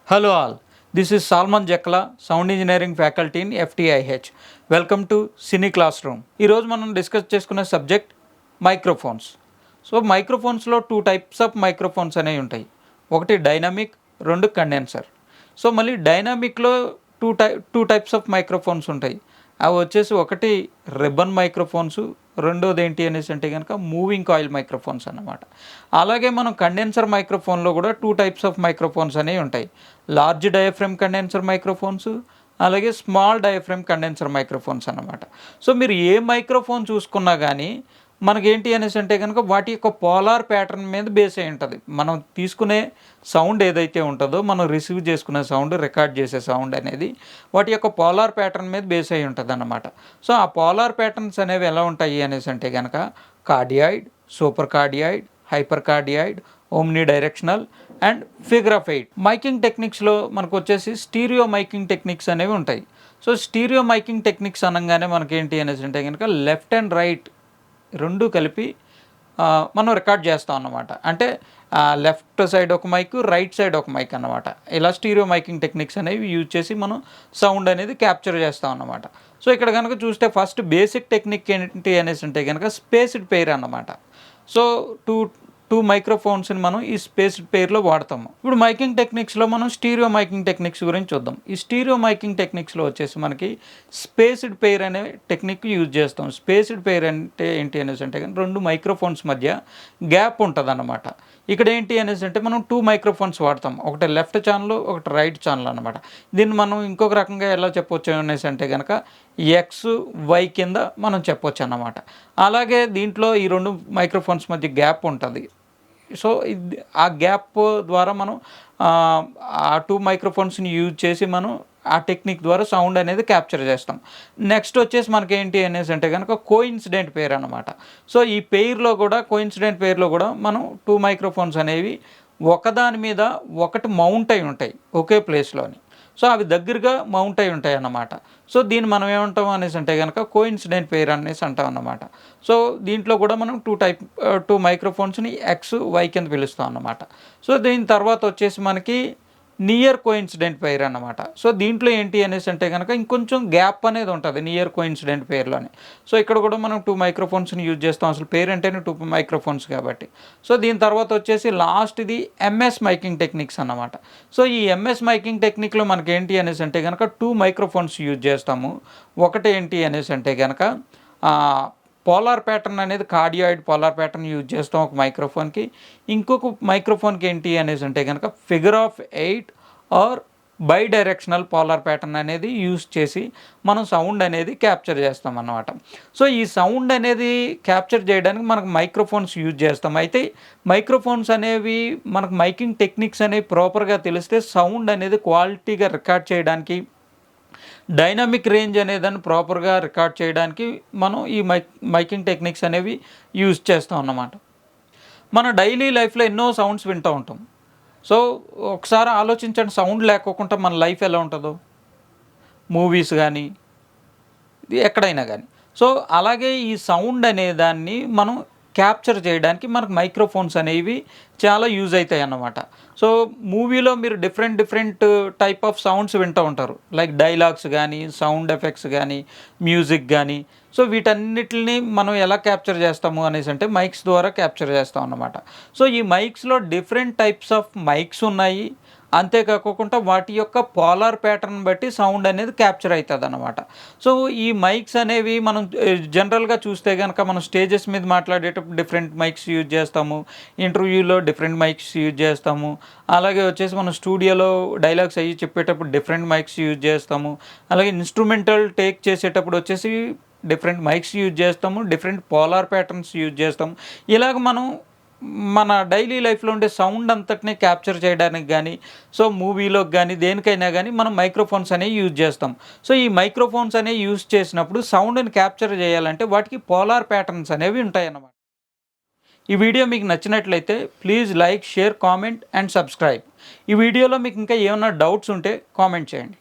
Hello all, this is Salman Jakla, Sound Engineering Faculty in FTIH. Welcome to cine class room. ఈరోజు మనం discuss చేసుకునే subject microphones. So మైక్రోఫోన్స్లో two types of microphones అనేవి ఉంటాయి. ఒకటి dynamic, రెండు condenser. So మళ్ళీ డైనమిక్లో టూ టైప్స్ ఆఫ్ మైక్రోఫోన్స్ ఉంటాయి. అవి వచ్చేసి ఒకటి రిబ్బన్ మైక్రోఫోన్స్, రెండోది ఏంటి అనేసి అంటే కనుక మూవింగ్ కాయిల్ మైక్రోఫోన్స్ అన్నమాట. అలాగే మనం కండెన్సర్ మైక్రోఫోన్లో కూడా టూ టైప్స్ ఆఫ్ మైక్రోఫోన్స్ అనేవి ఉంటాయి. లార్జ్ డయాఫ్రేమ్ కండెన్సర్ మైక్రోఫోన్స్, అలాగే స్మాల్ డయాఫ్రేమ్ కండెన్సర్ మైక్రోఫోన్స్ అన్నమాట. సో మీరు ఏ మైక్రోఫోన్ చూసుకున్నా కానీ మనకేంటి అనేసి అంటే కనుక వాటి యొక్క పోలార్ ప్యాటర్న్ మీద బేస్ అయి ఉంటుంది. మనం తీసుకునే సౌండ్ ఏదైతే ఉంటుందో, మనం రిసీవ్ చేసుకునే సౌండ్, రికార్డ్ చేసే సౌండ్ అనేది వాటి యొక్క పోలార్ ప్యాటర్న్ మీద బేస్ అయి ఉంటుంది అన్నమాట. సో ఆ పోలార్ ప్యాటర్న్స్ అనేవి ఎలా ఉంటాయి అనేసి అంటే కనుక cardioid, super cardioid, hyper cardioid, omni directional and figure of 8. Miking టెక్నిక్స్లో మనకు వచ్చేసి స్టీరియో మైకింగ్ టెక్నిక్స్ అనేవి ఉంటాయి. సో స్టీరియో మైకింగ్ టెక్నిక్స్ అనగానే మనకేంటి అనేసి అంటే కనుక లెఫ్ట్ అండ్ రైట్ రెండు కలిపి మనం రికార్డ్ చేస్తాం అన్నమాట. అంటే లెఫ్ట్ సైడ్ ఒక మైక్, రైట్ సైడ్ ఒక మైక్ అన్నమాట. ఇలా స్టీరియో మైకింగ్ టెక్నిక్స్ అనేవి యూజ్ చేసి మనం సౌండ్ అనేది క్యాప్చర్ చేస్తాం అన్నమాట. సో ఇక్కడ కనుక చూస్తే ఫస్ట్ బేసిక్ టెక్నిక్ ఏంటి అనేసి అంటే కనుక స్పేస్డ్ పెయిర్ అన్నమాట. సో టూ మైక్రోఫోన్స్ని మనం ఈ స్పేస్డ్ పెయిర్లో వాడతాము. ఇప్పుడు మైకింగ్ టెక్నిక్స్లో మనం స్టీరియో మైకింగ్ టెక్నిక్స్ గురించి చూద్దాం. ఈ స్టీరియో మైకింగ్ టెక్నిక్స్లో వచ్చేసి మనకి స్పేస్డ్ పెయిర్ అనే టెక్నిక్ యూజ్ చేస్తాం. స్పేస్డ్ పెయిర్ అంటే ఏంటి అనేసి అంటే కానీ రెండు మైక్రోఫోన్స్ మధ్య గ్యాప్ ఉంటుంది అన్నమాట. ఇక్కడ ఏంటి అనేసి అంటే మనం టూ మైక్రోఫోన్స్ వాడతాం. ఒకటి లెఫ్ట్ ఛానల్, ఒకటి రైట్ ఛానల్ అనమాట. దీన్ని మనం ఇంకొక రకంగా ఎలా చెప్పొచ్చు అనేసి అంటే కనుక ఎక్స్ వై కింద మనం చెప్పొచ్చు అన్నమాట. అలాగే దీంట్లో ఈ రెండు మైక్రోఫోన్స్ మధ్య గ్యాప్ ఉంటుంది. సో ఆ గ్యాప్ ద్వారా మనం ఆ టూ మైక్రోఫోన్స్ని యూజ్ చేసి మనం ఆ టెక్నిక్ ద్వారా సౌండ్ అనేది క్యాప్చర్ చేస్తాం. నెక్స్ట్ వచ్చేసి మనకి ఏంటి అనేసి అంటే కనుక కోఇన్సిడెంట్ పెయిర్ అనమాట. సో ఈ పెయిర్లో కూడా కోఇన్సిడెంట్ పెయిర్లో కూడా మనం టూ మైక్రోఫోన్స్ అనేవి ఒకదాని మీద ఒకటి మౌంట్ అయి ఉంటాయి ఒకే ప్లేస్లోని. సో అవి దగ్గరగా మౌంట్ అయి ఉంటాయి అన్నమాట. సో దీన్ని మనం ఏమంటాం అనేసి అంటే కనుక కోఇన్సిడెంట్ పెయిర్ అనేసి అంటాం అన్నమాట. సో దీంట్లో కూడా మనం టూ మైక్రోఫోన్స్ని ఎక్స్ వై కింద పిలుస్తాం అన్నమాట. సో దీని తర్వాత వచ్చేసి మనకి నియర్ కోఇన్సిడెంట్ పెయిర్ అన్నమాట. సో దీంట్లో ఏంటి అనేసి అంటే కనుక ఇంకొంచెం గ్యాప్ అనేది ఉంటుంది నియర్ కోఇన్సిడెంట్ పెయిర్లోనే. సో ఇక్కడ కూడా మనం టూ మైక్రోఫోన్స్ని యూజ్ చేస్తాం. అసలు పెయిర్ అంటేనే టూ మైక్రోఫోన్స్ కాబట్టి. సో దీని తర్వాత వచ్చేసి లాస్ట్ ఇది ఎంఎస్ మైకింగ్ టెక్నిక్స్ అన్నమాట. సో ఈ ఎంఎస్ మైకింగ్ టెక్నిక్లో మనకి ఏంటి అనేసి అంటే కనుక టూ మైక్రోఫోన్స్ యూజ్ చేస్తాము. ఒకటి ఏంటి అనేసి అంటే కనుక పోలార్ ప్యాటర్న్ అనేది కార్డియాయిడ్ పోలార్ ప్యాటర్న్ యూజ్ చేస్తాం ఒక మైక్రోఫోన్కి. ఇంకొక మైక్రోఫోన్కి ఏంటి అనేసి అంటే కనుక figure of 8 or bidirectional polar pattern అనేది యూజ్ చేసి మనం సౌండ్ అనేది క్యాప్చర్ చేస్తాం అన్నమాట. సో ఈ సౌండ్ అనేది క్యాప్చర్ చేయడానికి మనకు మైక్రోఫోన్స్ యూజ్ చేస్తాం. అయితే మైక్రోఫోన్స్ అనేవి మనకు మైకింగ్ టెక్నిక్స్ అనేవి ప్రాపర్గా తెలిస్తే సౌండ్ అనేది క్వాలిటీగా రికార్డ్ చేయడానికి, డైనమిక్ రేంజ్ అనేదాన్ని ప్రాపర్గా రికార్డ్ చేయడానికి మనం ఈ మైకింగ్ టెక్నిక్స్ అనేవి యూజ్ చేస్తాం అన్నమాట. మన డైలీ లైఫ్లో ఎన్నో సౌండ్స్ వింటూ ఉంటాం. సో ఒకసారి ఆలోచించండి, సౌండ్ లేకోకుండా మన లైఫ్ ఎలా ఉంటుందో, మూవీస్ కానీ ఎక్కడైనా కానీ. సో అలాగే ఈ సౌండ్ అనేదాన్ని మనం క్యాప్చర్ చేయడానికి మనకు మైక్రోఫోన్స్ అనేవి చాలా యూజ్ అవుతాయి అన్నమాట. సో మూవీలో మీరు డిఫరెంట్ టైప్ ఆఫ్ సౌండ్స్ వింటూ ఉంటారు. లైక్ డైలాగ్స్ కానీ, సౌండ్ ఎఫెక్ట్స్ కానీ, మ్యూజిక్ కానీ. సో వీటన్నిటిని మనం ఎలా క్యాప్చర్ చేస్తాము అనేసి అంటే మైక్స్ ద్వారా క్యాప్చర్ చేస్తాం అన్నమాట. సో ఈ మైక్స్లో డిఫరెంట్ టైప్స్ ఆఫ్ మైక్స్ ఉన్నాయి. అంతేకాకుండా వాటి యొక్క పోలార్ ప్యాటర్న్ బట్టి సౌండ్ అనేది క్యాప్చర్ అవుతుంది అన్నమాట. సో ఈ మైక్స్ అనేవి మనం జనరల్గా చూస్తే కనుక మనం స్టేజెస్ మీద మాట్లాడేటప్పుడు డిఫరెంట్ మైక్స్ యూజ్ చేస్తాము, ఇంటర్వ్యూలో డిఫరెంట్ మైక్స్ యూజ్ చేస్తాము, అలాగే వచ్చేసి మనం స్టూడియోలో డైలాగ్స్ అయ్యి చెప్పేటప్పుడు డిఫరెంట్ మైక్స్ యూజ్ చేస్తాము, అలాగే ఇన్స్ట్రుమెంటల్ టేక్ చేసేటప్పుడు వచ్చేసి డిఫరెంట్ మైక్స్ యూజ్ చేస్తాము, డిఫరెంట్ పోలార్ ప్యాటర్న్స్ యూజ్ చేస్తాము. ఇలాగ మనం మన డైలీ లైఫ్లో ఉండే సౌండ్ అంతటినీ క్యాప్చర్ చేయడానికి కానీ, సో మూవీలోకి కానీ దేనికైనా కానీ మనం మైక్రోఫోన్స్ అనేవి యూజ్ చేస్తాం. సో ఈ మైక్రోఫోన్స్ అనేవి యూజ్ చేసినప్పుడు సౌండ్ని క్యాప్చర్ చేయాలంటే వాటికి పోలార్ ప్యాటర్న్స్ అనేవి ఉంటాయి అన్నమాట. ఈ వీడియో మీకు నచ్చినట్లయితే please like, share, comment and subscribe. ఈ వీడియోలో మీకు ఇంకా ఏమైనా డౌట్స్ ఉంటే కామెంట్ చేయండి.